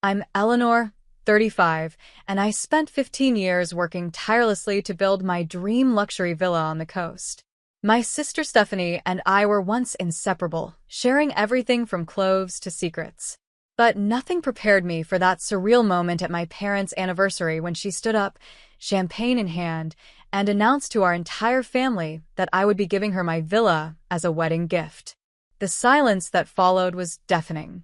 I'm Eleanor, 35, and I spent 15 years working tirelessly to build my dream luxury villa on the coast. My sister Stephanie and I were once inseparable, sharing everything from clothes to secrets. But nothing prepared me for that surreal moment at my parents' anniversary when she stood up, champagne in hand, and announced to our entire family that I would be giving her my villa as a wedding gift. The silence that followed was deafening.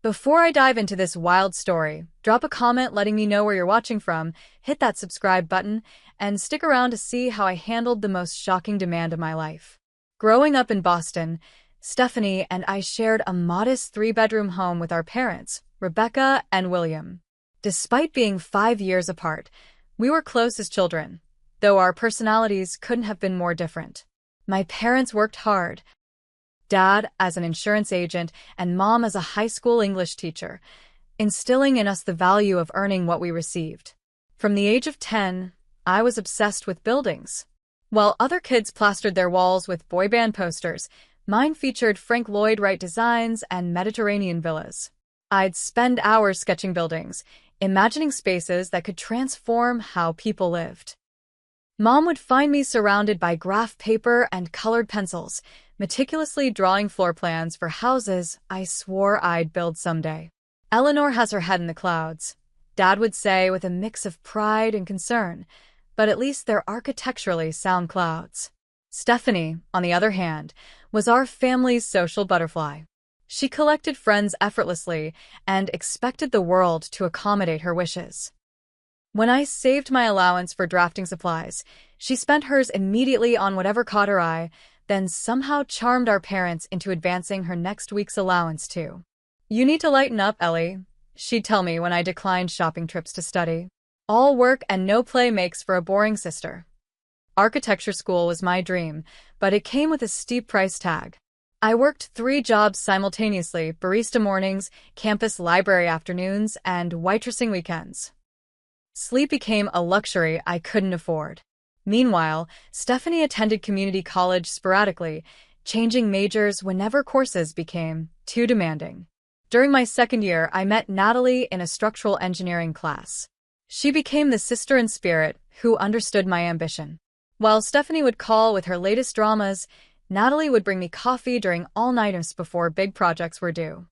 Before I dive into this wild story, drop a comment letting me know where you're watching from, hit that subscribe button, and stick around to see how I handled the most shocking demand of my life. Growing up in Boston, Stephanie and I shared a modest 3-bedroom home with our parents, Rebecca and William. Despite being 5 years apart, we were close as children, though our personalities couldn't have been more different. My parents worked hard, Dad as an insurance agent and Mom as a high school English teacher, instilling in us the value of earning what we received. From the age of 10, I was obsessed with buildings. While other kids plastered their walls with boy band posters, mine featured Frank Lloyd Wright designs and Mediterranean villas. I'd spend hours sketching buildings, imagining spaces that could transform how people lived. Mom would find me surrounded by graph paper and colored pencils, meticulously drawing floor plans for houses I swore I'd build someday. Eleanor has her head in the clouds, Dad would say with a mix of pride and concern, but at least they're architecturally sound clouds. Stephanie, on the other hand, was our family's social butterfly. She collected friends effortlessly and expected the world to accommodate her wishes. When I saved my allowance for drafting supplies, she spent hers immediately on whatever caught her eye, then somehow charmed our parents into advancing her next week's allowance too. "You need to lighten up, Ellie," she'd tell me when I declined shopping trips to study. "All work and no play makes for a boring sister." Architecture school was my dream, but it came with a steep price tag. I worked 3 jobs simultaneously: barista mornings, campus library afternoons, and waitressing weekends. Sleep became a luxury I couldn't afford. Meanwhile, Stephanie attended community college sporadically, changing majors whenever courses became too demanding. During my second year, I met Natalie in a structural engineering class. She became the sister in spirit who understood my ambition. While Stephanie would call with her latest dramas, Natalie would bring me coffee during all-nighters before big projects were due.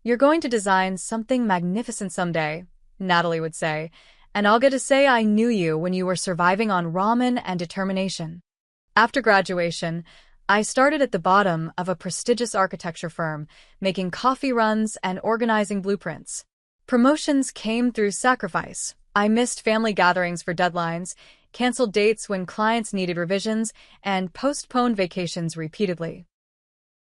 "You're going to design something magnificent someday," Natalie would say, "and I'll get to say I knew you when you were surviving on ramen and determination." After graduation, I started at the bottom of a prestigious architecture firm, making coffee runs and organizing blueprints. Promotions came through sacrifice. I missed family gatherings for deadlines, canceled dates when clients needed revisions, and postponed vacations repeatedly.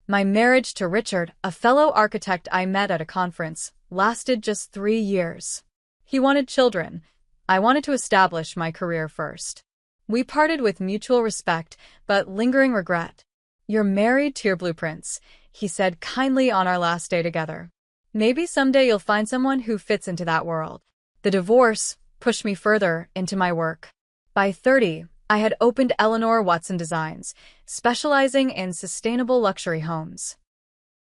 My marriage to Richard, a fellow architect I met at a conference, lasted just 3 years. He wanted children. I wanted to establish my career first. We parted with mutual respect, but lingering regret. "You're married to your blueprints," he said kindly on our last day together. "Maybe someday you'll find someone who fits into that world." The divorce pushed me further into my work. By 30, I had opened Eleanor Watson Designs, specializing in sustainable luxury homes.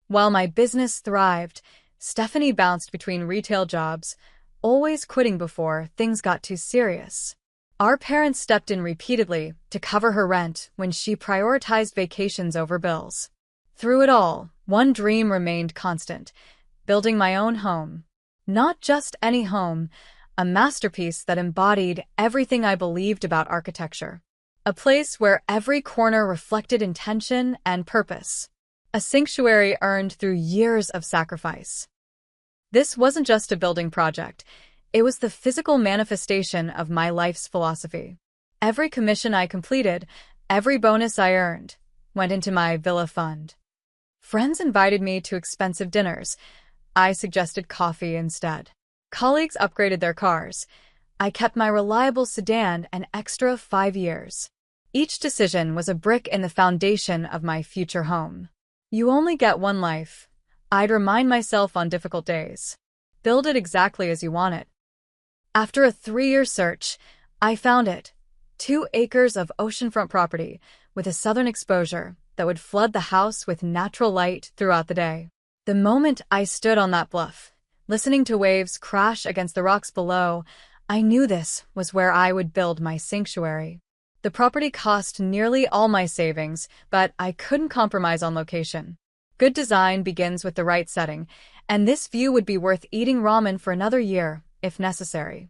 While my business thrived, Stephanie bounced between retail jobs, always quitting before things got too serious. Our parents stepped in repeatedly to cover her rent when she prioritized vacations over bills. Through it all, one dream remained constant: building my own home. Not just any home, a masterpiece that embodied everything I believed about architecture. A place where every corner reflected intention and purpose. A sanctuary earned through years of sacrifice. This wasn't just a building project. It was the physical manifestation of my life's philosophy. Every commission I completed, every bonus I earned, went into my villa fund. Friends invited me to expensive dinners. I suggested coffee instead. Colleagues upgraded their cars. I kept my reliable sedan an extra 5 years. Each decision was a brick in the foundation of my future home. "You only get one life," I'd remind myself on difficult days. "Build it exactly as you want it." After a 3-year search, I found it. 2 acres of oceanfront property with a southern exposure that would flood the house with natural light throughout the day. The moment I stood on that bluff, Listening to waves crash against the rocks below, I knew this was where I would build my sanctuary. The property cost nearly all my savings, but I couldn't compromise on location. Good design begins with the right setting, and this view would be worth eating ramen for another year, if necessary.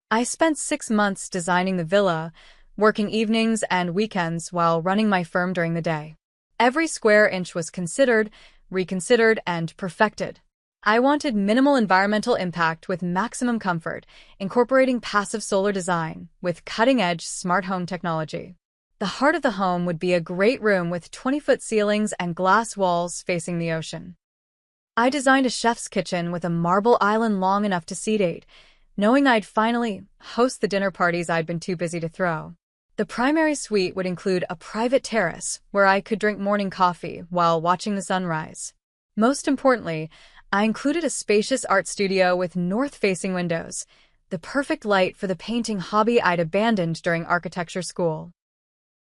I spent 6 months designing the villa, working evenings and weekends while running my firm during the day. Every square inch was considered, reconsidered, and perfected. I wanted minimal environmental impact with maximum comfort, incorporating passive solar design with cutting-edge smart home technology. The heart of the home would be a great room with 20-foot ceilings and glass walls facing the ocean. I designed a chef's kitchen with a marble island long enough to seat 8, knowing I'd finally host the dinner parties I'd been too busy to throw. The primary suite would include a private terrace where I could drink morning coffee while watching the sunrise. Most importantly, I included a spacious art studio with north-facing windows, the perfect light for the painting hobby I'd abandoned during architecture school.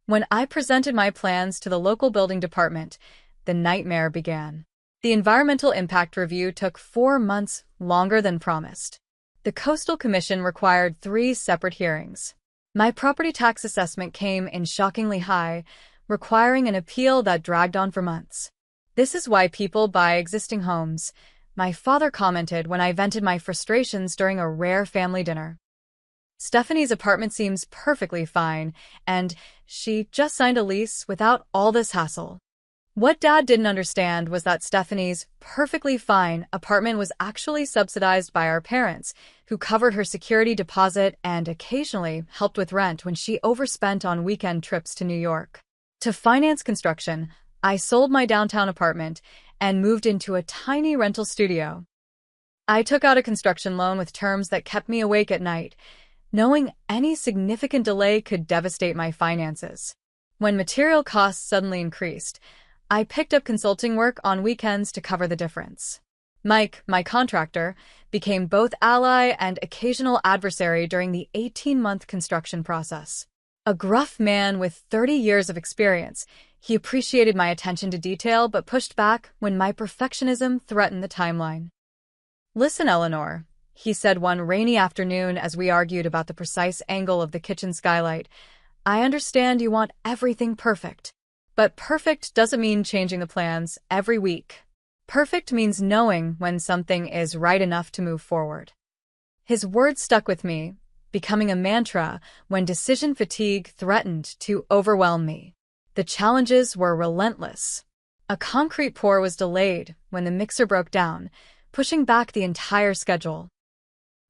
When I presented my plans to the local building department, the nightmare began. The environmental impact review took 4 months, longer than promised. The Coastal Commission required 3 separate hearings. My property tax assessment came in shockingly high, requiring an appeal that dragged on for months. "This is why people buy existing homes," my father commented when I vented my frustrations during a rare family dinner. "Stephanie's apartment seems perfectly fine, and she just signed a lease without all this hassle." What Dad didn't understand was that Stephanie's perfectly fine apartment was actually subsidized by our parents, who covered her security deposit and occasionally helped with rent when she overspent on weekend trips to New York. To finance construction, I sold my downtown apartment and moved into a tiny rental studio. I took out a construction loan with terms that kept me awake at night, knowing any significant delay could devastate my finances. When material costs suddenly increased, I picked up consulting work on weekends to cover the difference. Mike, my contractor, became both ally and occasional adversary during the 18-month construction process. A gruff man with 30 years of experience, he appreciated my attention to detail but pushed back when my perfectionism threatened the timeline. "Listen, Eleanor," he said one rainy afternoon as we argued about the precise angle of the kitchen skylight, "I understand you want everything perfect. But perfect doesn't mean changing the plans every week. Perfect means knowing when something is right enough to move forward." His words stuck with me, becoming a mantra when decision fatigue threatened to overwhelm me. The challenges were relentless. A concrete pour was delayed when the mixer broke down, pushing back the entire schedule.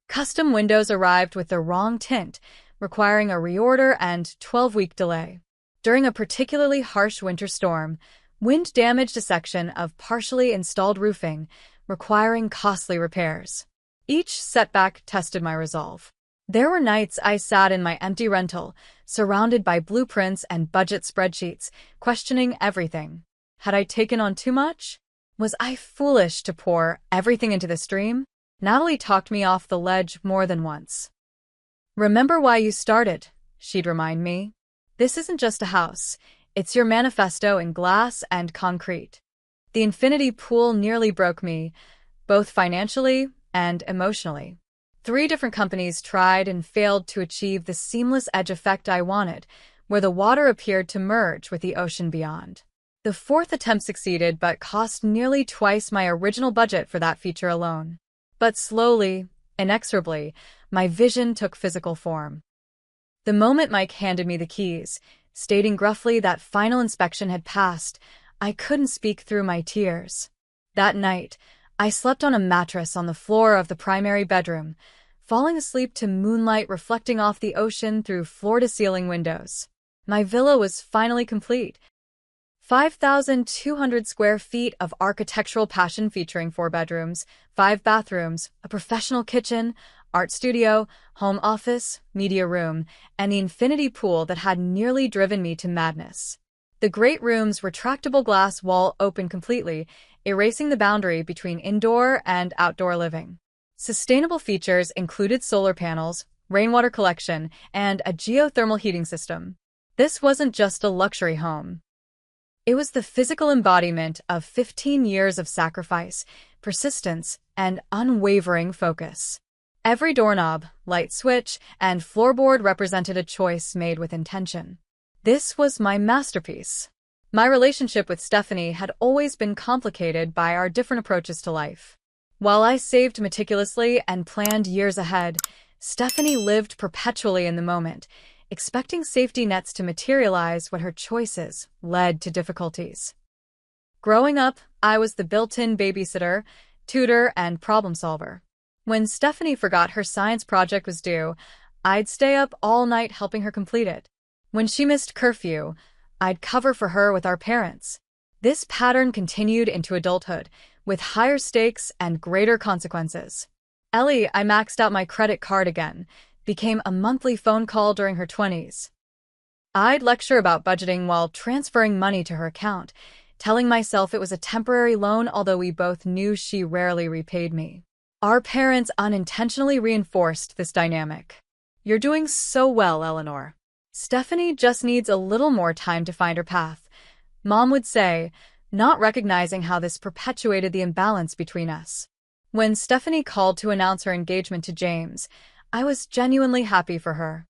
Custom windows arrived with the wrong tint, requiring a reorder and 12-week delay. During a particularly harsh winter storm, wind damaged a section of partially installed roofing, requiring costly repairs. Each setback tested my resolve. There were nights I sat in my empty rental, surrounded by blueprints and budget spreadsheets, questioning everything. Had I taken on too much? Was I foolish to pour everything into the stream? Natalie talked me off the ledge more than once. "Remember why you started," she'd remind me. "This isn't just a house, it's your manifesto in glass and concrete." The infinity pool nearly broke me, both financially and emotionally. 3 different companies tried and failed to achieve the seamless edge effect I wanted, where the water appeared to merge with the ocean beyond. The 4th attempt succeeded but cost nearly twice my original budget for that feature alone. But slowly, inexorably, my vision took physical form. The moment Mike handed me the keys, stating gruffly that final inspection had passed, I couldn't speak through my tears. That night, I slept on a mattress on the floor of the primary bedroom, falling asleep to moonlight reflecting off the ocean through floor-to-ceiling windows. My villa was finally complete. 5,200 square feet of architectural passion featuring 4 bedrooms, 5 bathrooms, a professional kitchen, art studio, home office, media room, and the infinity pool that had nearly driven me to madness. The great room's retractable glass wall opened completely, erasing the boundary between indoor and outdoor living. Sustainable features included solar panels, rainwater collection, and a geothermal heating system. This wasn't just a luxury home. It was the physical embodiment of 15 years of sacrifice, persistence, and unwavering focus. Every doorknob, light switch, and floorboard represented a choice made with intention. This was my masterpiece. My relationship with Stephanie had always been complicated by our different approaches to life. While I saved meticulously and planned years ahead, Stephanie lived perpetually in the moment, expecting safety nets to materialize when her choices led to difficulties. Growing up, I was the built-in babysitter, tutor, and problem solver. When Stephanie forgot her science project was due, I'd stay up all night helping her complete it. When she missed curfew, I'd cover for her with our parents. This pattern continued into adulthood, with higher stakes and greater consequences. Ellie, I maxed out my credit card again, became a monthly phone call during her 20s. I'd lecture about budgeting while transferring money to her account, telling myself it was a temporary loan, although we both knew she rarely repaid me. Our parents unintentionally reinforced this dynamic. You're doing so well, Eleanor. Stephanie just needs a little more time to find her path, Mom would say, not recognizing how this perpetuated the imbalance between us. When Stephanie called to announce her engagement to James, I was genuinely happy for her.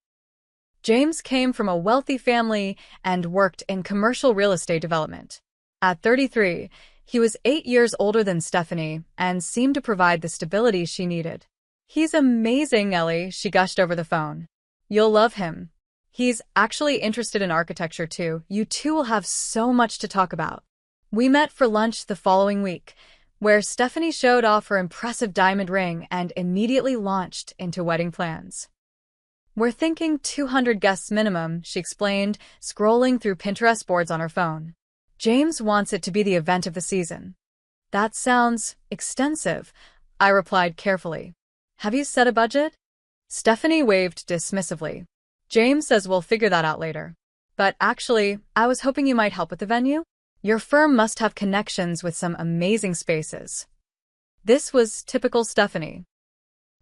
James came from a wealthy family and worked in commercial real estate development. At 33, he was 8 years older than Stephanie and seemed to provide the stability she needed. He's amazing, Ellie, she gushed over the phone. You'll love him. He's actually interested in architecture too. You two will have so much to talk about. We met for lunch the following week, where Stephanie showed off her impressive diamond ring and immediately launched into wedding plans. We're thinking 200 guests minimum, she explained, scrolling through Pinterest boards on her phone. James wants it to be the event of the season. That sounds extensive, I replied carefully. Have you set a budget? Stephanie waved dismissively. James says we'll figure that out later. But actually, I was hoping you might help with the venue. Your firm must have connections with some amazing spaces. This was typical Stephanie.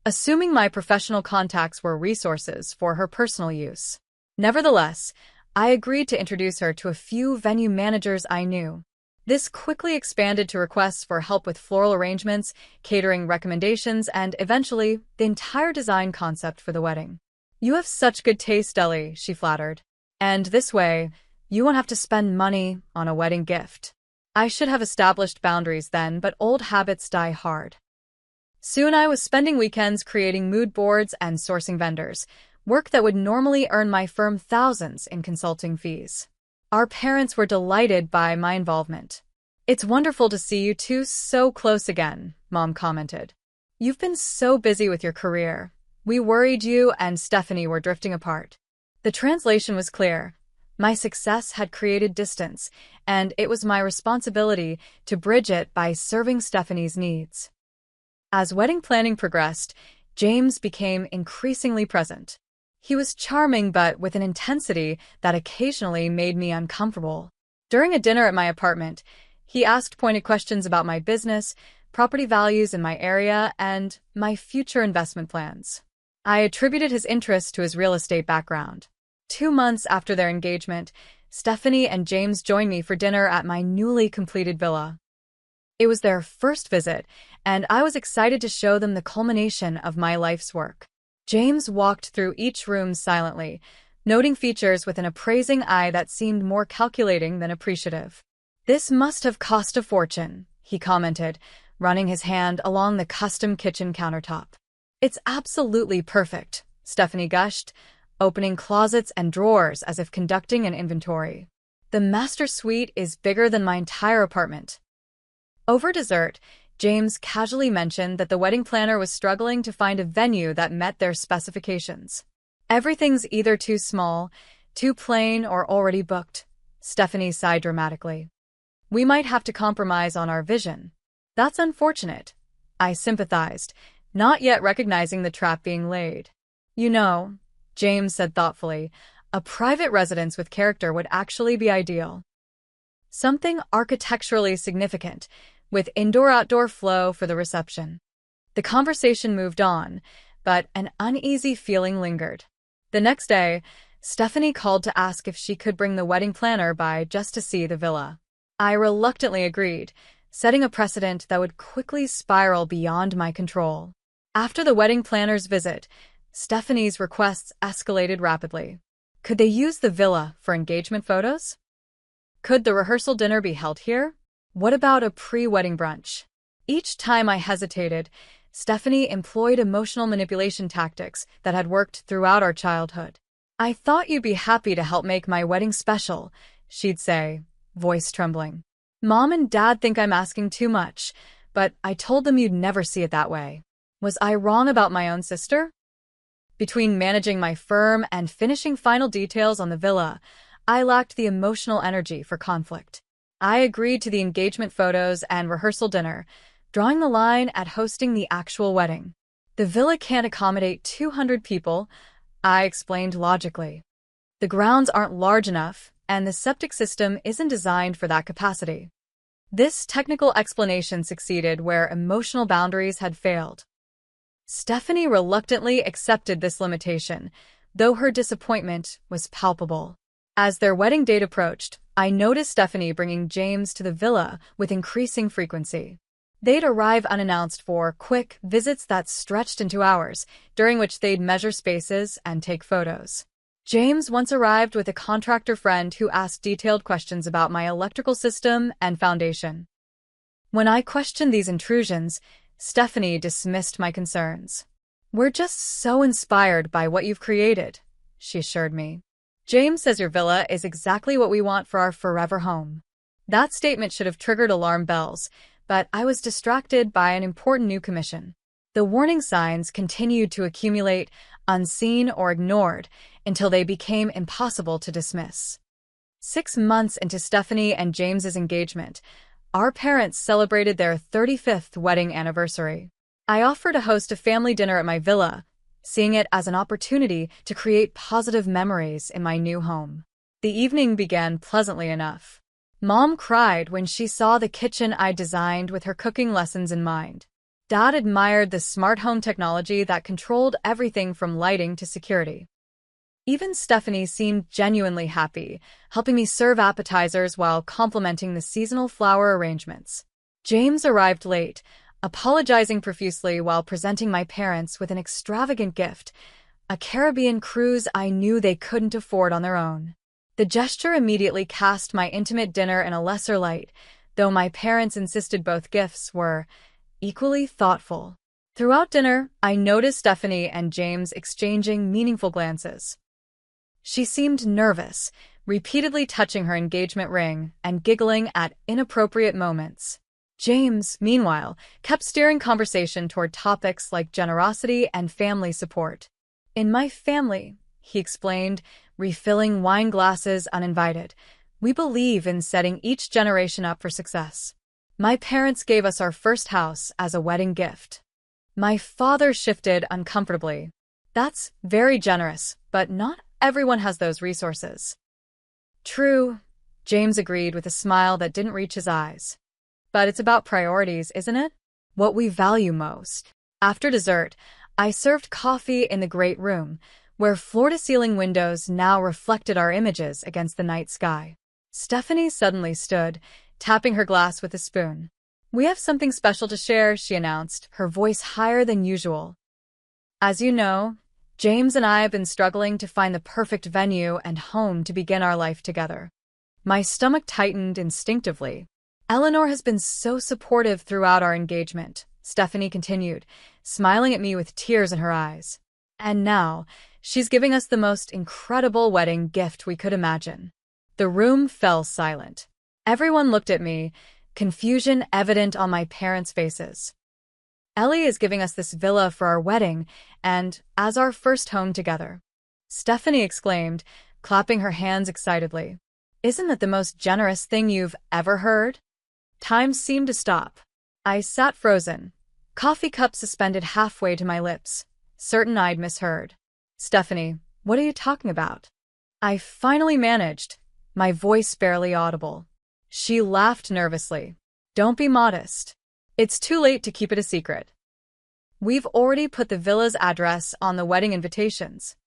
Assuming my professional contacts were resources for her personal use. Nevertheless, I agreed to introduce her to a few venue managers I knew. This quickly expanded to requests for help with floral arrangements, catering recommendations, and eventually, the entire design concept for the wedding. You have such good taste, Ellie, she flattered. And this way, you won't have to spend money on a wedding gift. I should have established boundaries then, but old habits die hard. Soon I was spending weekends creating mood boards and sourcing vendors, work that would normally earn my firm thousands in consulting fees. Our parents were delighted by my involvement. It's wonderful to see you two so close again, Mom commented. You've been so busy with your career. We worried you and Stephanie were drifting apart. The translation was clear. My success had created distance, and it was my responsibility to bridge it by serving Stephanie's needs. As wedding planning progressed, James became increasingly present. He was charming but with an intensity that occasionally made me uncomfortable. During a dinner at my apartment, he asked pointed questions about my business, property values in my area, and my future investment plans. I attributed his interest to his real estate background. 2 months after their engagement, Stephanie and James joined me for dinner at my newly completed villa. It was their first visit, and I was excited to show them the culmination of my life's work. James walked through each room silently, noting features with an appraising eye that seemed more calculating than appreciative. This must have cost a fortune, he commented, running his hand along the custom kitchen countertop. It's absolutely perfect, Stephanie gushed, opening closets and drawers as if conducting an inventory. The master suite is bigger than my entire apartment. Over dessert, James casually mentioned that the wedding planner was struggling to find a venue that met their specifications. Everything's either too small, too plain, or already booked, Stephanie sighed dramatically. We might have to compromise on our vision. That's unfortunate, I sympathized, not yet recognizing the trap being laid. You know, James said thoughtfully, a private residence with character would actually be ideal. Something architecturally significant, with indoor-outdoor flow for the reception. The conversation moved on, but an uneasy feeling lingered. The next day, Stephanie called to ask if she could bring the wedding planner by just to see the villa. I reluctantly agreed, setting a precedent that would quickly spiral beyond my control. After the wedding planner's visit, Stephanie's requests escalated rapidly. Could they use the villa for engagement photos? Could the rehearsal dinner be held here? What about a pre-wedding brunch? Each time I hesitated, Stephanie employed emotional manipulation tactics that had worked throughout our childhood. "I thought you'd be happy to help make my wedding special," she'd say, voice trembling. "Mom and Dad think I'm asking too much, but I told them you'd never see it that way. Was I wrong about my own sister?" Between managing my firm and finishing final details on the villa, I lacked the emotional energy for conflict. I agreed to the engagement photos and rehearsal dinner, drawing the line at hosting the actual wedding. "The villa can't accommodate 200 people, I explained logically. "The grounds aren't large enough, and the septic system isn't designed for that capacity." This technical explanation succeeded where emotional boundaries had failed. Stephanie reluctantly accepted this limitation, though her disappointment was palpable. As their wedding date approached, I noticed Stephanie bringing James to the villa with increasing frequency. They'd arrive unannounced for quick visits that stretched into hours, during which they'd measure spaces and take photos. James once arrived with a contractor friend who asked detailed questions about my electrical system and foundation. When I questioned these intrusions, Stephanie dismissed my concerns. "We're just so inspired by what you've created," she assured me. "James says your villa is exactly what we want for our forever home." That statement should have triggered alarm bells, but I was distracted by an important new commission. The warning signs continued to accumulate, unseen or ignored, until they became impossible to dismiss. 6 months into Stephanie and James's engagement, our parents celebrated their 35th wedding anniversary. I offered to host a family dinner at my villa, seeing it as an opportunity to create positive memories in my new home. The evening began pleasantly enough. Mom cried when she saw the kitchen I designed with her cooking lessons in mind. Dad admired the smart home technology that controlled everything from lighting to security. Even Stephanie seemed genuinely happy, helping me serve appetizers while complimenting the seasonal flower arrangements. James arrived late, apologizing profusely while presenting my parents with an extravagant gift, a Caribbean cruise I knew they couldn't afford on their own. The gesture immediately cast my intimate dinner in a lesser light, though my parents insisted both gifts were equally thoughtful. Throughout dinner, I noticed Stephanie and James exchanging meaningful glances. She seemed nervous, repeatedly touching her engagement ring and giggling at inappropriate moments. James, meanwhile, kept steering conversation toward topics like generosity and family support. "In my family," he explained, refilling wine glasses uninvited, "we believe in setting each generation up for success. My parents gave us our first house as a wedding gift." My father shifted uncomfortably. "That's very generous, but not everyone has those resources." "True," James agreed with a smile that didn't reach his eyes. "But it's about priorities, isn't it? What we value most." After dessert, I served coffee in the great room, where floor-to-ceiling windows now reflected our images against the night sky. Stephanie suddenly stood, tapping her glass with a spoon. "We have something special to share," she announced, her voice higher than usual. "As you know, James and I have been struggling to find the perfect venue and home to begin our life together." My stomach tightened instinctively. "Eleanor has been so supportive throughout our engagement," Stephanie continued, smiling at me with tears in her eyes. "And now, she's giving us the most incredible wedding gift we could imagine." The room fell silent. Everyone looked at me, confusion evident on my parents' faces. "Ellie is giving us this villa for our wedding and as our first home together," Stephanie exclaimed, clapping her hands excitedly. "Isn't that the most generous thing you've ever heard?" Time seemed to stop. I sat frozen, coffee cup suspended halfway to my lips, certain I'd misheard. "Stephanie, what are you talking about?" I finally managed, my voice barely audible. She laughed nervously. "Don't be modest. It's too late to keep it a secret. We've already put the villa's address on the wedding invitations."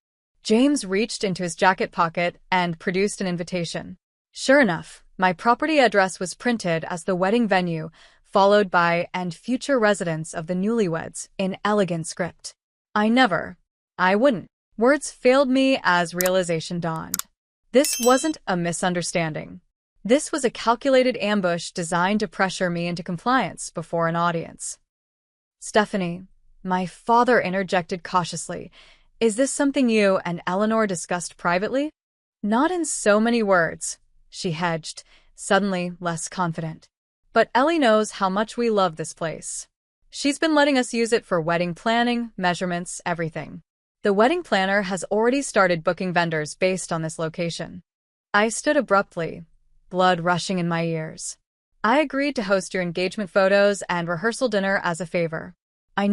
James reached into his jacket pocket and produced an invitation. Sure enough, my property address was printed as the wedding venue, followed by "and future residents of the newlyweds" in elegant script. I wouldn't. Words failed me as realization dawned. This wasn't a misunderstanding. This was a calculated ambush designed to pressure me into compliance before an audience. "Stephanie," my father interjected cautiously, "is this something you and Eleanor discussed privately?" "Not in so many words," she hedged, suddenly less confident. "But Ellie knows how much we love this place. She's been letting us use it for wedding planning, measurements, everything. The wedding planner has already started booking vendors based on this location." I stood abruptly, blood rushing in my ears. "I agreed to host your engagement photos and rehearsal dinner as a favor. I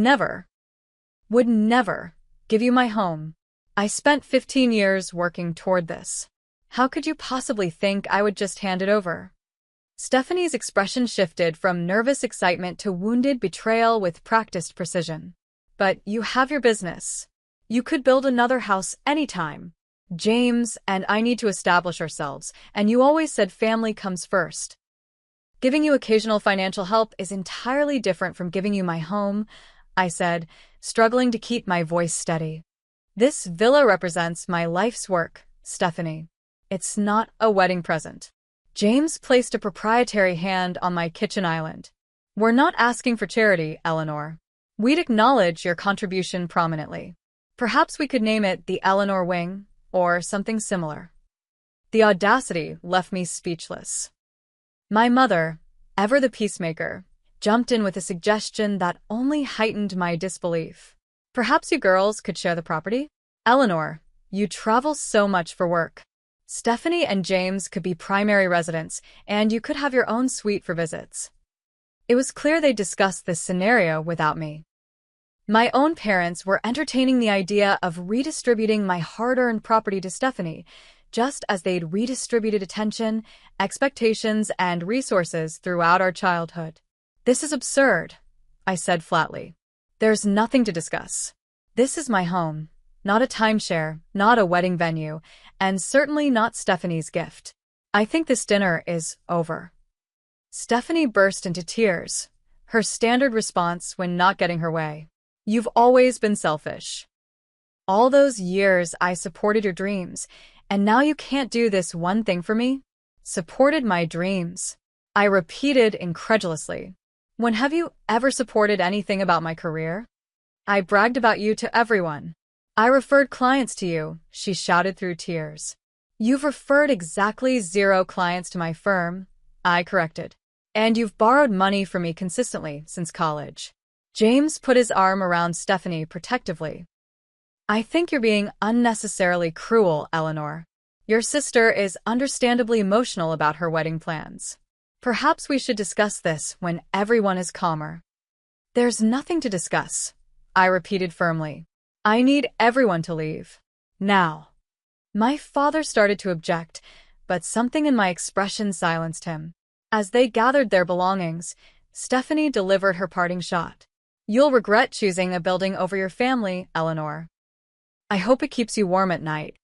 would never give you my home. I spent 15 years working toward this. How could you possibly think I would just hand it over?" Stephanie's expression shifted from nervous excitement to wounded betrayal with practiced precision. "But you have your business. You could build another house anytime. James and I need to establish ourselves, and you always said family comes first. Giving you occasional financial help is entirely different from giving you my home," I said, struggling to keep my voice steady. "This villa represents my life's work, Stephanie. It's not a wedding present." James placed a proprietary hand on my kitchen island. "We're not asking for charity, Eleanor. We'd acknowledge your contribution prominently. Perhaps we could name it the Eleanor Wing, or something similar." The audacity left me speechless. My mother, ever the peacemaker, jumped in with a suggestion that only heightened my disbelief. "Perhaps you girls could share the property? Eleanor, you travel so much for work. Stephanie and James could be primary residents, and you could have your own suite for visits." It was clear they discussed this scenario without me. My own parents were entertaining the idea of redistributing my hard-earned property to Stephanie, just as they'd redistributed attention, expectations, and resources throughout our childhood. "This is absurd," I said flatly. "There's nothing to discuss. This is my home, not a timeshare, not a wedding venue, and certainly not Stephanie's gift. I think this dinner is over." Stephanie burst into tears, her standard response when not getting her way. "You've always been selfish. All those years I supported your dreams, and now you can't do this one thing for me?" "Supported my dreams?" I repeated incredulously. "When have you ever supported anything about my career? I bragged about you to everyone. I referred clients to you," she shouted through tears. "You've referred exactly 0 clients to my firm," I corrected. "And you've borrowed money from me consistently since college." James put his arm around Stephanie protectively. "I think you're being unnecessarily cruel, Eleanor. Your sister is understandably emotional about her wedding plans. Perhaps we should discuss this when everyone is calmer." "There's nothing to discuss," I repeated firmly. "I need everyone to leave. Now." My father started to object, but something in my expression silenced him. As they gathered their belongings, Stephanie delivered her parting shot. "You'll regret choosing a building over your family, Eleanor. I hope it keeps you warm at night."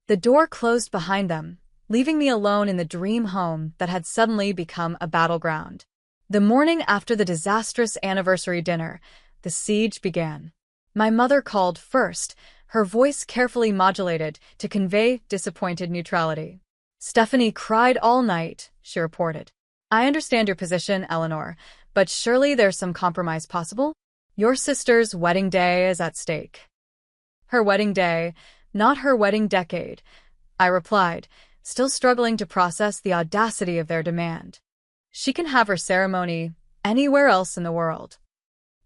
The door closed behind them, leaving me alone in the dream home that had suddenly become a battleground. The morning after the disastrous anniversary dinner, the siege began. My mother called first, her voice carefully modulated to convey disappointed neutrality. "Stephanie cried all night," she reported. "I understand your position, Eleanor, but surely there's some compromise possible? Your sister's wedding day is at stake." "Her wedding day, not her wedding decade," I replied, still struggling to process the audacity of their demand. "She can have her ceremony anywhere else in the world."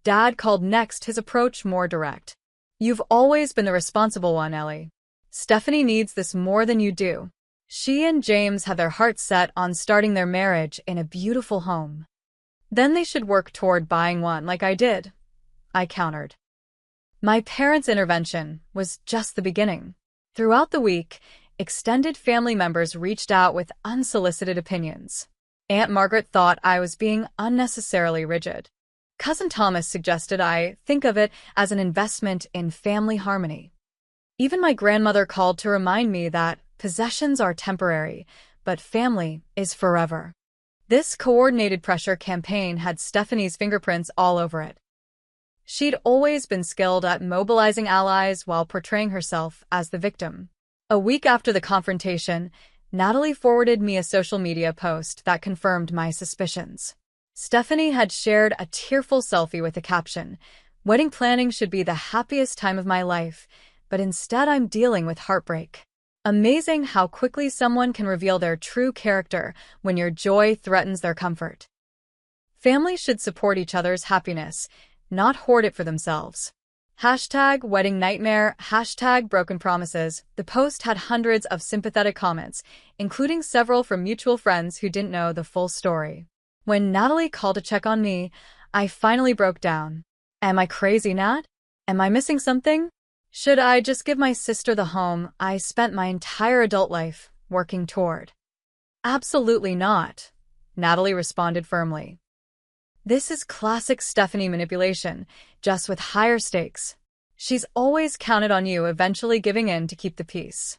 Dad called next, his approach more direct. "You've always been the responsible one, Ellie. Stephanie needs this more than you do. She and James have their hearts set on starting their marriage in a beautiful home. Then they should work toward buying one like I did," I countered. My parents' intervention was just the beginning. Throughout the week, extended family members reached out with unsolicited opinions. Aunt Margaret thought I was being unnecessarily rigid. Cousin Thomas suggested I think of it as an investment in family harmony. Even my grandmother called to remind me that possessions are temporary, but family is forever. This coordinated pressure campaign had Stephanie's fingerprints all over it. She'd always been skilled at mobilizing allies while portraying herself as the victim. A week after the confrontation, Natalie forwarded me a social media post that confirmed my suspicions. Stephanie had shared a tearful selfie with the caption, "Wedding planning should be the happiest time of my life, but instead I'm dealing with heartbreak." Amazing how quickly someone can reveal their true character when your joy threatens their comfort. Families should support each other's happiness, not hoard it for themselves. #wedding nightmare, #broken promises. The post had hundreds of sympathetic comments, including several from mutual friends who didn't know the full story. When Natalie called to check on me, I finally broke down. Am I crazy, Nat? Am I missing something? Should I just give my sister the home I spent my entire adult life working toward? Absolutely not, Natalie responded firmly. This is classic Stephanie manipulation, just with higher stakes. She's always counted on you eventually giving in to keep the peace.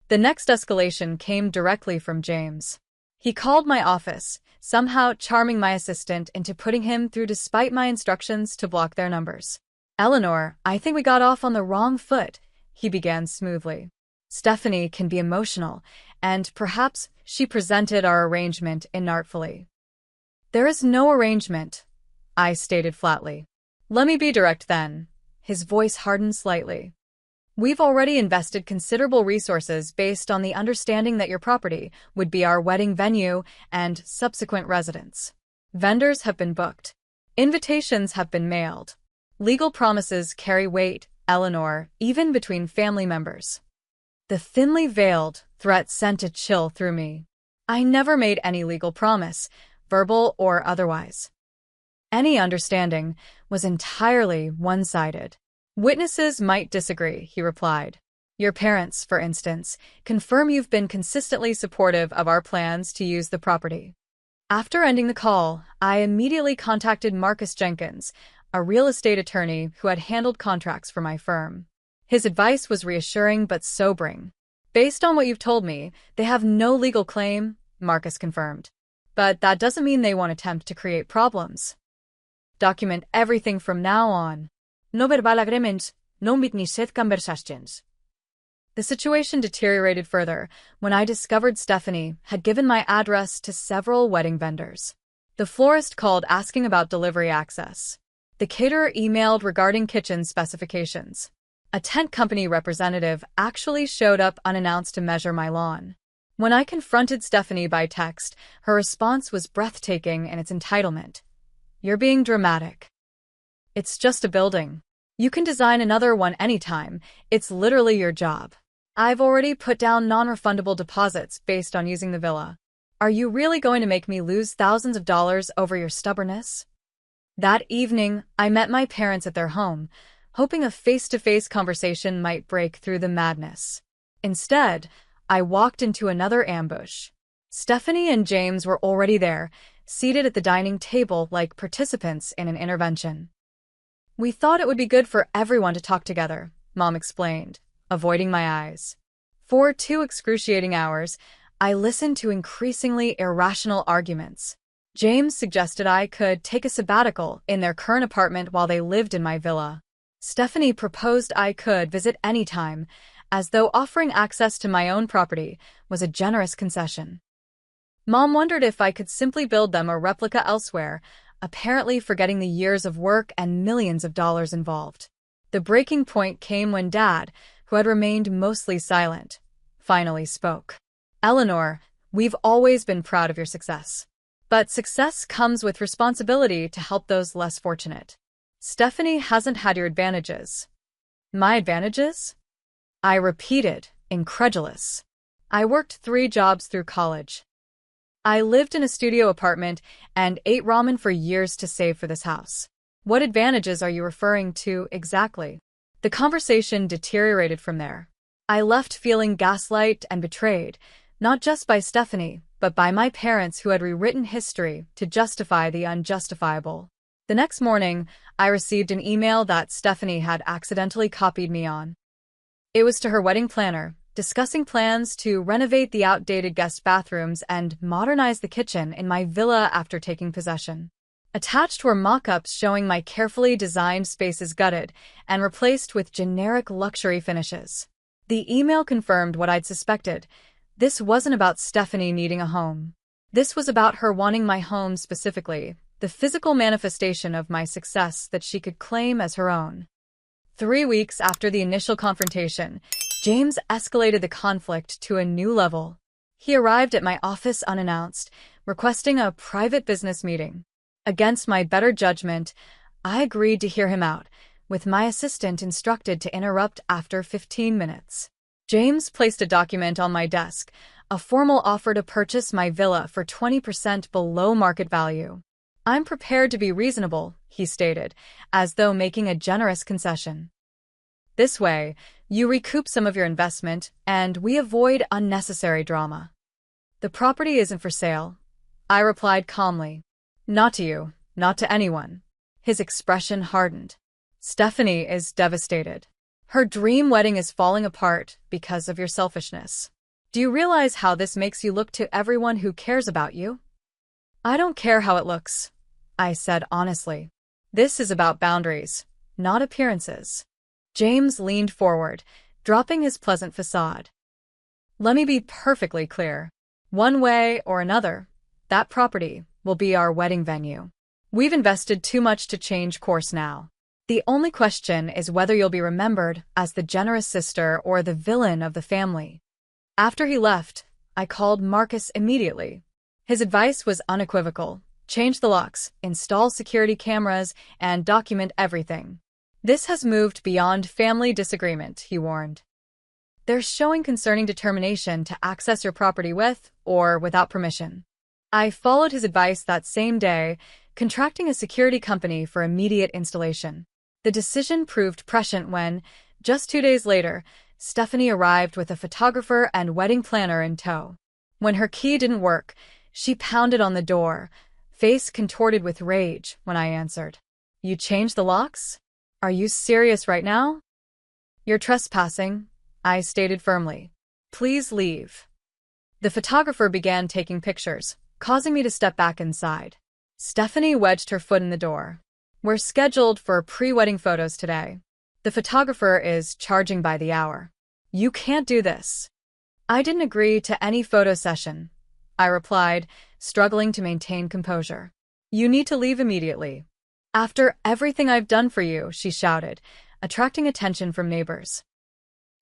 The next escalation came directly from James. He called my office, somehow charming my assistant into putting him through despite my instructions to block their numbers. "Eleanor, I think we got off on the wrong foot," he began smoothly. "Stephanie can be emotional, and perhaps she presented our arrangement inartfully." "There is no arrangement," I stated flatly. "Let me be direct then." His voice hardened slightly. "We've already invested considerable resources based on the understanding that your property would be our wedding venue and subsequent residence. Vendors have been booked. Invitations have been mailed. Legal promises carry weight, Eleanor, even between family members." The thinly veiled threat sent a chill through me. I never made any legal promise, verbal or otherwise. Any understanding was entirely one-sided. "Witnesses might disagree," he replied. "Your parents, for instance, confirm you've been consistently supportive of our plans to use the property." After ending the call, I immediately contacted Marcus Jenkins, a real estate attorney who had handled contracts for my firm. His advice was reassuring but sobering. "Based on what you've told me, they have no legal claim," Marcus confirmed. "But that doesn't mean they won't attempt to create problems. Document everything from now on. No verbal agreements, no witnessed conversations." The situation deteriorated further when I discovered Stephanie had given my address to several wedding vendors. The florist called asking about delivery access. The caterer emailed regarding kitchen specifications. A tent company representative actually showed up unannounced to measure my lawn. When I confronted Stephanie by text, her response was breathtaking in its entitlement. "You're being dramatic. It's just a building. You can design another one anytime. It's literally your job. I've already put down non-refundable deposits based on using the villa. Are you really going to make me lose thousands of dollars over your stubbornness?" That evening, I met my parents at their home, hoping a face-to-face conversation might break through the madness. Instead, I walked into another ambush. Stephanie and James were already there, seated at the dining table like participants in an intervention. "We thought it would be good for everyone to talk together," Mom explained, avoiding my eyes. For 2 excruciating hours, I listened to increasingly irrational arguments. James suggested I could take a sabbatical in their current apartment while they lived in my villa. Stephanie proposed I could visit anytime, as though offering access to my own property was a generous concession. Mom wondered if I could simply build them a replica elsewhere, apparently forgetting the years of work and millions of dollars involved. The breaking point came when Dad, who had remained mostly silent, finally spoke. "Eleanor, we've always been proud of your success. But success comes with responsibility to help those less fortunate. Stephanie hasn't had your advantages." "My advantages?" I repeated, incredulous. "I worked 3 jobs through college. I lived in a studio apartment and ate ramen for years to save for this house. What advantages are you referring to exactly?" The conversation deteriorated from there. I left feeling gaslight and betrayed, not just by Stephanie, but by my parents who had rewritten history to justify the unjustifiable. The next morning, I received an email that Stephanie had accidentally copied me on. It was to her wedding planner, discussing plans to renovate the outdated guest bathrooms and modernize the kitchen in my villa after taking possession. Attached were mock-ups showing my carefully designed spaces gutted and replaced with generic luxury finishes. The email confirmed what I'd suspected. This wasn't about Stephanie needing a home. This was about her wanting my home specifically, the physical manifestation of my success that she could claim as her own. 3 weeks after the initial confrontation, James escalated the conflict to a new level. He arrived at my office unannounced, requesting a private business meeting. Against my better judgment, I agreed to hear him out, with my assistant instructed to interrupt after 15 minutes. James placed a document on my desk, a formal offer to purchase my villa for 20% below market value. "I'm prepared to be reasonable," he stated, as though making a generous concession. "This way, you recoup some of your investment, and we avoid unnecessary drama." "The property isn't for sale," I replied calmly. "Not to you, not to anyone." His expression hardened. "Stephanie is devastated. Her dream wedding is falling apart because of your selfishness. Do you realize how this makes you look to everyone who cares about you?" "I don't care how it looks," I said honestly. "This is about boundaries, not appearances." James leaned forward, dropping his pleasant facade. "Let me be perfectly clear. One way or another, that property will be our wedding venue. We've invested too much to change course now. The only question is whether you'll be remembered as the generous sister or the villain of the family." After he left, I called Marcus immediately. His advice was unequivocal. Change the locks, install security cameras, and document everything. "This has moved beyond family disagreement," he warned. "They're showing concerning determination to access your property with or without permission." I followed his advice that same day, contracting a security company for immediate installation. The decision proved prescient when, just 2 days later, Stephanie arrived with a photographer and wedding planner in tow. When her key didn't work, she pounded on the door, face contorted with rage, when I answered. "You changed the locks? Are you serious right now?" "You're trespassing," I stated firmly. "Please leave." The photographer began taking pictures, causing me to step back inside. Stephanie wedged her foot in the door. "We're scheduled for pre-wedding photos today. The photographer is charging by the hour. You can't do this." "I didn't agree to any photo session," I replied, struggling to maintain composure. "You need to leave immediately." "After everything I've done for you," she shouted, attracting attention from neighbors.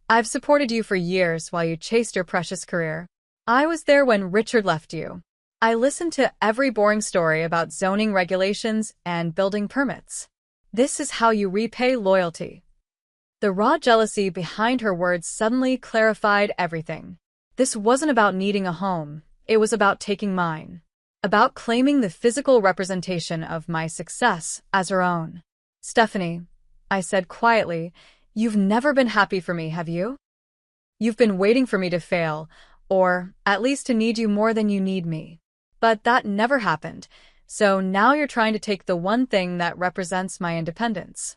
"I've supported you for years while you chased your precious career. I was there when Richard left you. I listened to every boring story about zoning regulations and building permits. This is how you repay loyalty." The raw jealousy behind her words suddenly clarified everything. This wasn't about needing a home, it was about taking mine. About claiming the physical representation of my success as her own. "Stephanie," I said quietly, "you've never been happy for me, have you? You've been waiting for me to fail, or at least to need you more than you need me. But that never happened, so now you're trying to take the one thing that represents my independence."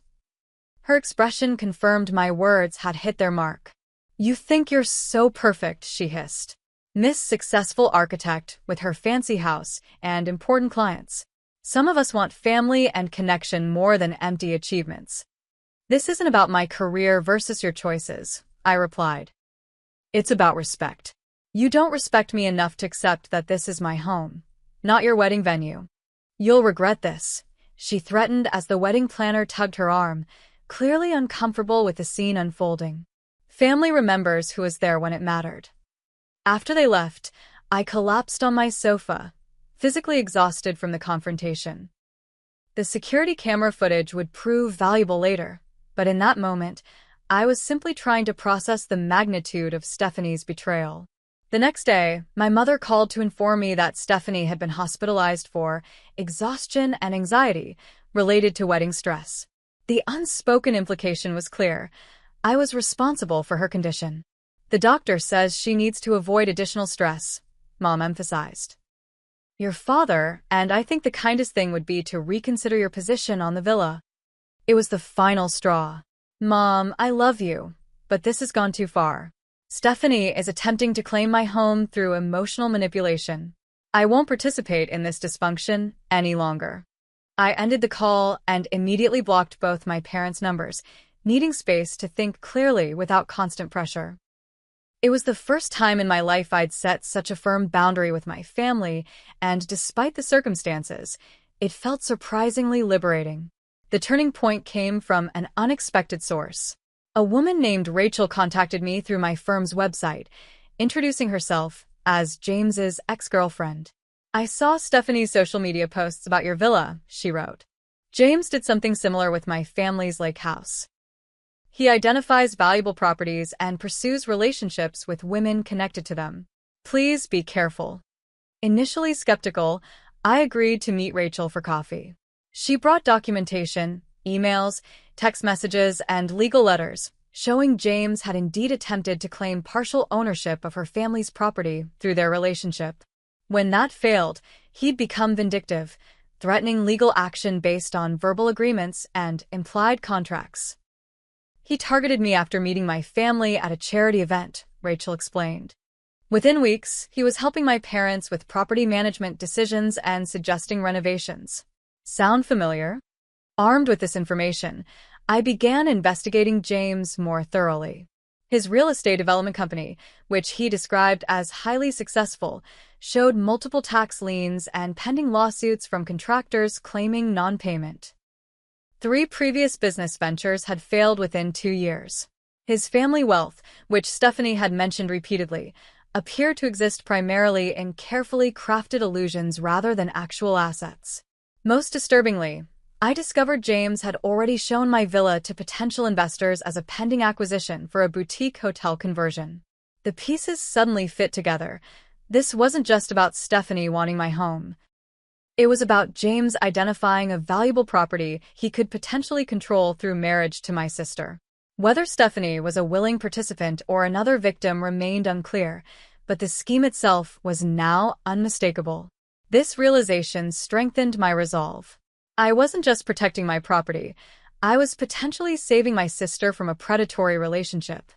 Her expression confirmed my words had hit their mark. "You think you're so perfect," she hissed. "Miss Successful Architect with her fancy house and important clients. Some of us want family and connection more than empty achievements." "This isn't about my career versus your choices," I replied. "It's about respect. You don't respect me enough to accept that this is my home, not your wedding venue. You'll regret this," she threatened as the wedding planner tugged her arm, clearly uncomfortable with the scene unfolding. Family remembers who was there when it mattered. After they left, I collapsed on my sofa, physically exhausted from the confrontation. The security camera footage would prove valuable later, but in that moment, I was simply trying to process the magnitude of Stephanie's betrayal. The next day, my mother called to inform me that Stephanie had been hospitalized for exhaustion and anxiety related to wedding stress. The unspoken implication was clear. I was responsible for her condition. "The doctor says she needs to avoid additional stress," Mom emphasized. "Your father, and I think the kindest thing would be to reconsider your position on the villa." It was the final straw. "Mom, I love you, but this has gone too far. Stephanie is attempting to claim my home through emotional manipulation. I won't participate in this dysfunction any longer. I ended the call and immediately blocked both my parents' numbers, needing space to think clearly without constant pressure. It was the first time in my life I'd set such a firm boundary with my family, and despite the circumstances, it felt surprisingly liberating. The turning point came from an unexpected source. A woman named Rachel contacted me through my firm's website, introducing herself as James's ex-girlfriend. "I saw Stephanie's social media posts about your villa," she wrote. "James did something similar with my family's lake house. He identifies valuable properties and pursues relationships with women connected to them. Please be careful." Initially skeptical, I agreed to meet Rachel for coffee. She brought documentation, emails, text messages, and legal letters, showing James had indeed attempted to claim partial ownership of her family's property through their relationship. When that failed, he'd become vindictive, threatening legal action based on verbal agreements and implied contracts. "He targeted me after meeting my family at a charity event," Rachel explained. "Within weeks, he was helping my parents with property management decisions and suggesting renovations." Sound familiar? Armed with this information, I began investigating James more thoroughly. His real estate development company, which he described as highly successful, showed multiple tax liens and pending lawsuits from contractors claiming non-payment. 3 previous business ventures had failed within 2 years. His family wealth, which Stephanie had mentioned repeatedly, appeared to exist primarily in carefully crafted illusions rather than actual assets. Most disturbingly, I discovered James had already shown my villa to potential investors as a pending acquisition for a boutique hotel conversion. The pieces suddenly fit together. This wasn't just about Stephanie wanting my home. It was about James identifying a valuable property he could potentially control through marriage to my sister. Whether Stephanie was a willing participant or another victim remained unclear, but the scheme itself was now unmistakable. This realization strengthened my resolve. I wasn't just protecting my property, I was potentially saving my sister from a predatory relationship.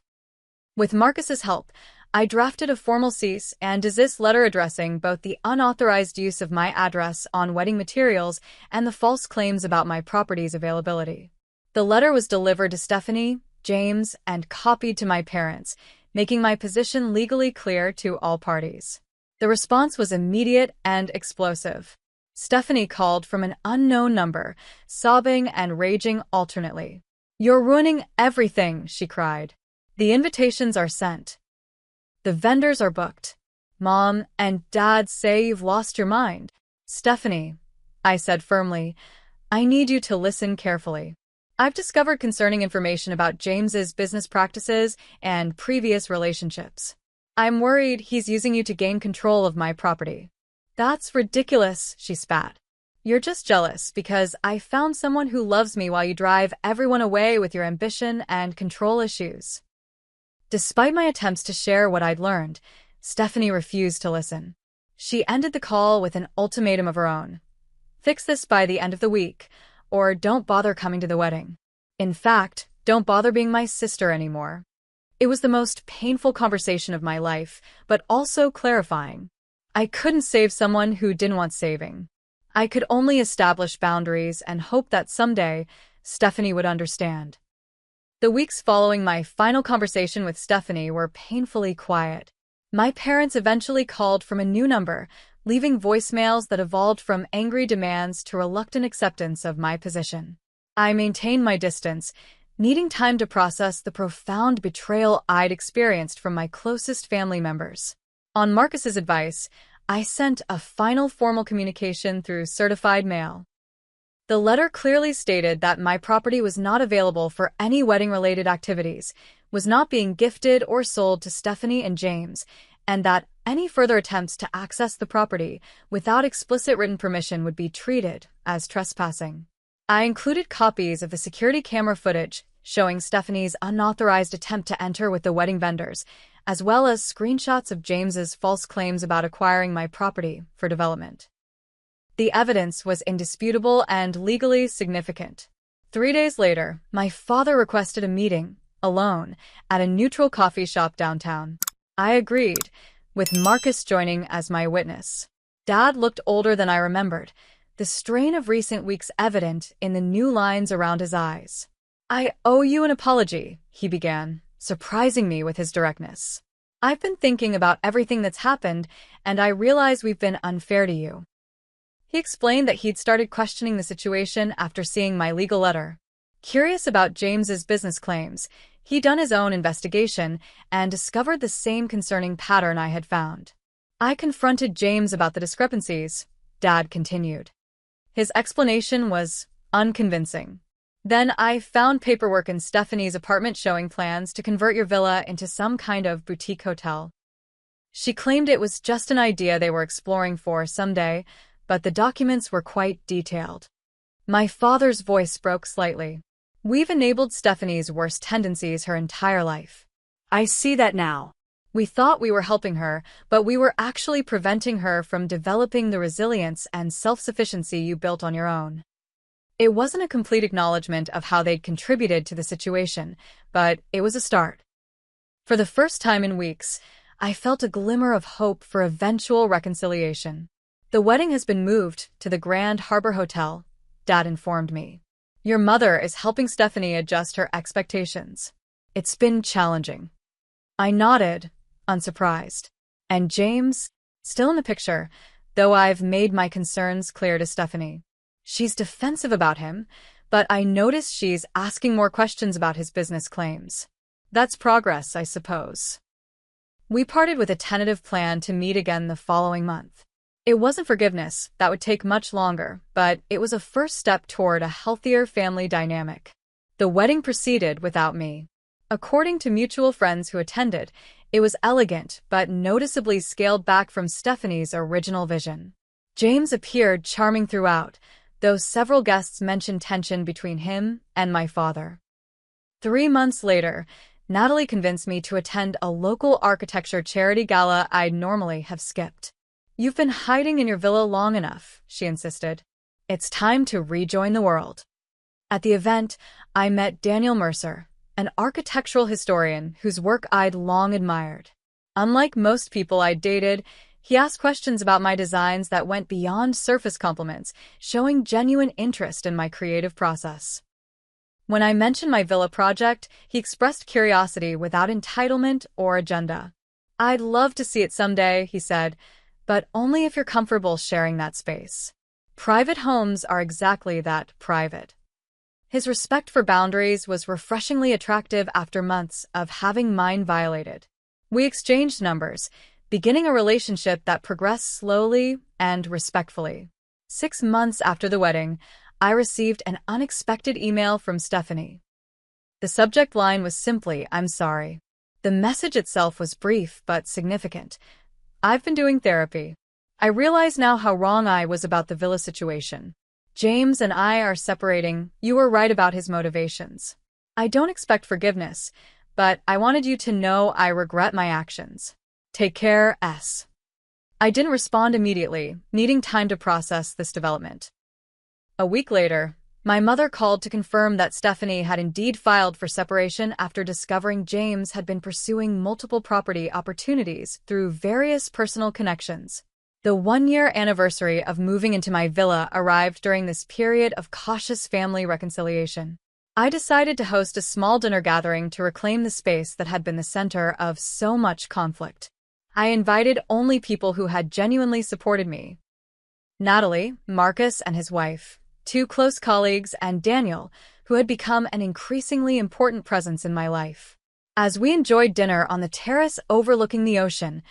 With Marcus's help, I drafted a formal cease and desist letter addressing both the unauthorized use of my address on wedding materials and the false claims about my property's availability. The letter was delivered to Stephanie, James, and copied to my parents, making my position legally clear to all parties. The response was immediate and explosive. Stephanie called from an unknown number, sobbing and raging alternately. "You're ruining everything," she cried. "The invitations are sent. The vendors are booked. Mom and Dad say you've lost your mind." "Stephanie," I said firmly, "I need you to listen carefully. I've discovered concerning information about James's business practices and previous relationships. I'm worried he's using you to gain control of my property." "That's ridiculous," she spat. "You're just jealous because I found someone who loves me while you drive everyone away with your ambition and control issues." Despite my attempts to share what I'd learned, Stephanie refused to listen. She ended the call with an ultimatum of her own. "Fix this by the end of the week, or don't bother coming to the wedding. In fact, don't bother being my sister anymore." It was the most painful conversation of my life, but also clarifying. I couldn't save someone who didn't want saving. I could only establish boundaries and hope that someday Stephanie would understand. The weeks following my final conversation with Stephanie were painfully quiet. My parents eventually called from a new number, leaving voicemails that evolved from angry demands to reluctant acceptance of my position. I maintained my distance, needing time to process the profound betrayal I'd experienced from my closest family members. On Marcus's advice, I sent a final formal communication through certified mail. The letter clearly stated that my property was not available for any wedding-related activities, was not being gifted or sold to Stephanie and James, and that any further attempts to access the property without explicit written permission would be treated as trespassing. I included copies of the security camera footage showing Stephanie's unauthorized attempt to enter with the wedding vendors, as well as screenshots of James's false claims about acquiring my property for development. The evidence was indisputable and legally significant. 3 days later, my father requested a meeting, alone, at a neutral coffee shop downtown. I agreed, with Marcus joining as my witness. Dad looked older than I remembered, the strain of recent weeks evident in the new lines around his eyes. "I owe you an apology," he began, surprising me with his directness. "I've been thinking about everything that's happened, and I realize we've been unfair to you." He explained that he'd started questioning the situation after seeing my legal letter. Curious about James's business claims, he'd done his own investigation and discovered the same concerning pattern I had found. I confronted James about the discrepancies, Dad continued. His explanation was unconvincing. "Then I found paperwork in Stephanie's apartment showing plans to convert your villa into some kind of boutique hotel. She claimed it was just an idea they were exploring for someday, but the documents were quite detailed." My father's voice broke slightly. "We've enabled Stephanie's worst tendencies her entire life. I see that now. We thought we were helping her, but we were actually preventing her from developing the resilience and self-sufficiency you built on your own." It wasn't a complete acknowledgement of how they'd contributed to the situation, but it was a start. For the first time in weeks, I felt a glimmer of hope for eventual reconciliation. "The wedding has been moved to the Grand Harbor Hotel," Dad informed me. "Your mother is helping Stephanie adjust her expectations. It's been challenging." I nodded, unsurprised. "And James? Still in the picture, though I've made my concerns clear to Stephanie. She's defensive about him, but I notice she's asking more questions about his business claims. That's progress, I suppose." We parted with a tentative plan to meet again the following month. It wasn't forgiveness, that would take much longer, but it was a first step toward a healthier family dynamic. The wedding proceeded without me. According to mutual friends who attended, it was elegant but noticeably scaled back from Stephanie's original vision. James appeared charming throughout, though several guests mentioned tension between him and my father. 3 months later, Natalie convinced me to attend a local architecture charity gala I'd normally have skipped. "You've been hiding in your villa long enough," she insisted. "It's time to rejoin the world." At the event, I met Daniel Mercer, an architectural historian whose work I'd long admired. Unlike most people I'd dated, he asked questions about my designs that went beyond surface compliments, showing genuine interest in my creative process. When I mentioned my villa project, he expressed curiosity without entitlement or agenda. "I'd love to see it someday," he said, "but only if you're comfortable sharing that space. Private homes are exactly that, private." His respect for boundaries was refreshingly attractive after months of having mine violated. We exchanged numbers, beginning a relationship that progressed slowly and respectfully. 6 months after the wedding, I received an unexpected email from Stephanie. The subject line was simply, "I'm sorry." The message itself was brief but significant. "I've been doing therapy. I realize now how wrong I was about the villa situation. James and I are separating. You were right about his motivations. I don't expect forgiveness, but I wanted you to know I regret my actions. Take care, S." I didn't respond immediately, needing time to process this development. A week later, my mother called to confirm that Stephanie had indeed filed for separation after discovering James had been pursuing multiple property opportunities through various personal connections. The 1-year anniversary of moving into my villa arrived during this period of cautious family reconciliation. I decided to host a small dinner gathering to reclaim the space that had been the center of so much conflict. I invited only people who had genuinely supported me: Natalie, Marcus and his wife, 2 close colleagues, and Daniel, who had become an increasingly important presence in my life. As we enjoyed dinner on the terrace overlooking the ocean,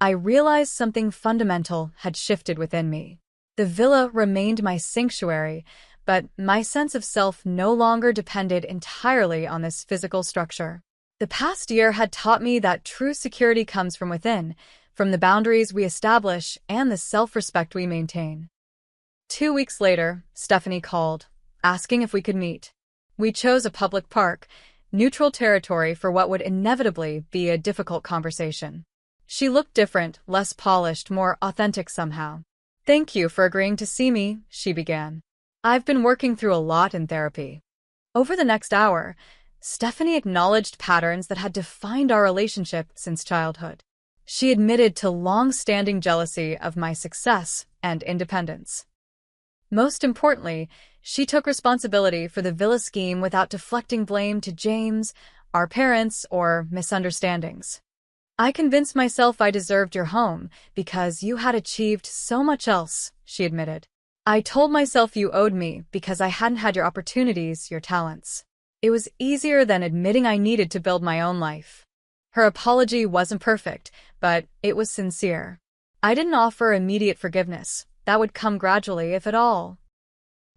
I realized something fundamental had shifted within me. The villa remained my sanctuary, but my sense of self no longer depended entirely on this physical structure. The past year had taught me that true security comes from within, from the boundaries we establish and the self-respect we maintain. 2 weeks later, Stephanie called, asking if we could meet. We chose a public park, neutral territory for what would inevitably be a difficult conversation. She looked different, less polished, more authentic somehow. "Thank you for agreeing to see me," she began. "I've been working through a lot in therapy." Over the next hour, Stephanie acknowledged patterns that had defined our relationship since childhood. She admitted to long-standing jealousy of my success and independence. Most importantly, she took responsibility for the villa scheme without deflecting blame to James, our parents, or misunderstandings. I convinced myself I deserved your home because you had achieved so much else, she admitted. I told myself you owed me because I hadn't had your opportunities, your talents. It was easier than admitting I needed to build my own life. Her apology wasn't perfect, but it was sincere. I didn't offer immediate forgiveness. That would come gradually, if at all.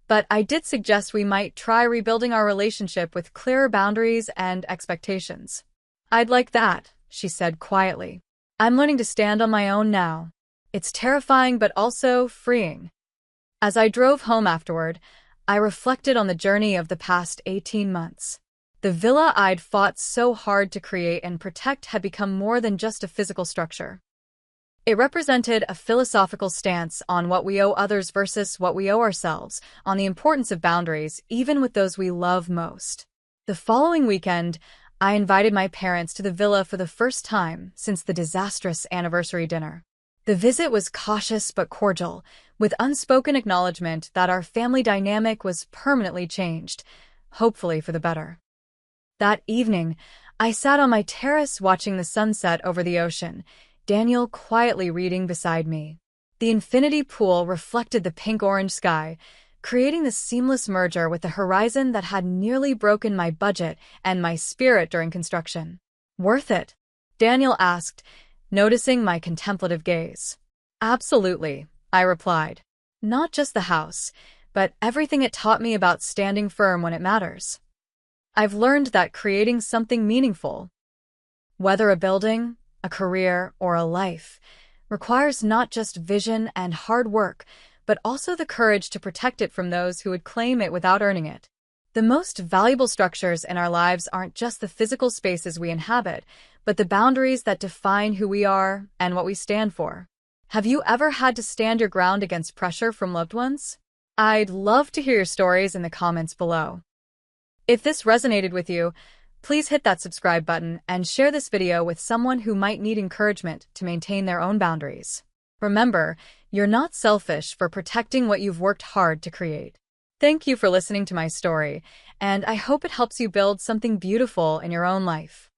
But I did suggest we might try rebuilding our relationship with clearer boundaries and expectations. I'd like that, she said quietly. I'm learning to stand on my own now. It's terrifying but also freeing. As I drove home afterward, I reflected on the journey of the past 18 months. The villa I'd fought so hard to create and protect had become more than just a physical structure. It represented a philosophical stance on what we owe others versus what we owe ourselves, on the importance of boundaries, even with those we love most. The following weekend, I invited my parents to the villa for the first time since the disastrous anniversary dinner. The visit was cautious but cordial, with unspoken acknowledgement that our family dynamic was permanently changed, hopefully for the better. That evening, I sat on my terrace watching the sunset over the ocean, Daniel quietly reading beside me. The infinity pool reflected the pink-orange sky, creating this seamless merger with the horizon that had nearly broken my budget and my spirit during construction. Worth it? Daniel asked, noticing my contemplative gaze. Absolutely, I replied. Not just the house, but everything it taught me about standing firm when it matters. I've learned that creating something meaningful, whether a building, a career, or a life, requires not just vision and hard work, but also the courage to protect it from those who would claim it without earning it. The most valuable structures in our lives aren't just the physical spaces we inhabit, but the boundaries that define who we are and what we stand for. Have you ever had to stand your ground against pressure from loved ones? I'd love to hear your stories in the comments below. If this resonated with you, please hit that subscribe button and share this video with someone who might need encouragement to maintain their own boundaries. Remember, you're not selfish for protecting what you've worked hard to create. Thank you for listening to my story, and I hope it helps you build something beautiful in your own life.